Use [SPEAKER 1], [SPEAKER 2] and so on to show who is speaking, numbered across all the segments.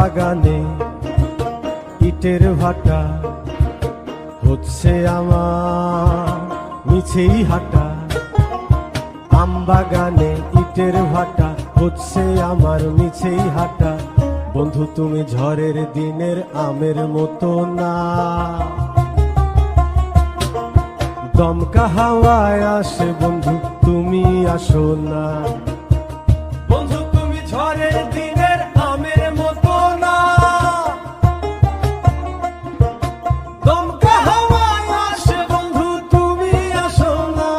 [SPEAKER 1] বাগানে ইটের ভাটা হচ্ছে আমার মিছেই হাঁটা। আম বাগানে ইটের ভাটা হচ্ছে আমার মিছেই হাঁটা। বন্ধু তুমি ঝড়ের দিনের আমের মতো না, দমকা হাওয়ায় আসে বন্ধু তুমি আসো না। বন্ধু তুমি ঝড়ের দিনের আমের মতো না, দমকা হাওয়ায় আসে বন্ধু তুমি আসো না।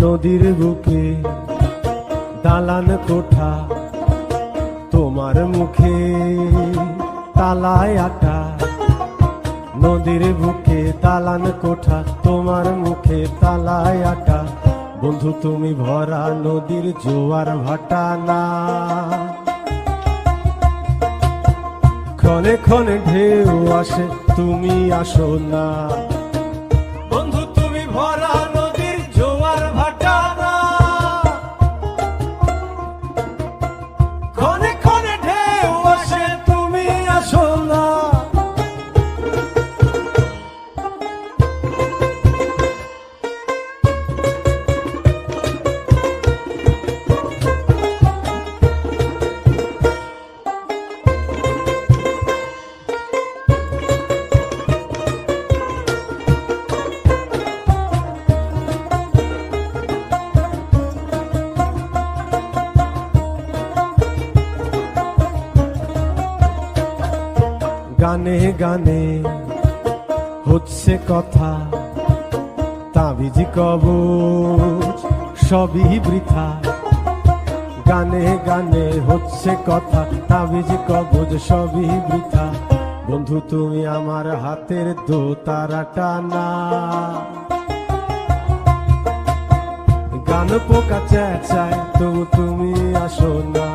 [SPEAKER 1] নদীর বুকে দালান কোঠা, তোমার মুখে তালায় আটা। নদীর বুকে দালান কোঠা, তোমার মুখে তালায় আটা। বন্ধু তুমি ভরা নদীর জোয়ার ভাটা না, ক্ষণে ক্ষণে ঢেউ আসে তুমি আসো না। বন্ধু তুমি ভরা নদীর জোয়ার ভাটা না, ক্ষণে ক্ষণে ঢেউ আসে তুমি আসো না। গানে গানে হচ্ছে কথা, তাবিজ কবচ সবই বৃথা। গানে গানে হচ্ছে কথা, তাবিজ কবচ সবই বৃথা। বন্ধু তুমি আমার হাতের দোতারাটা না, গান পোকা চেঁচায় তুমি আসো না।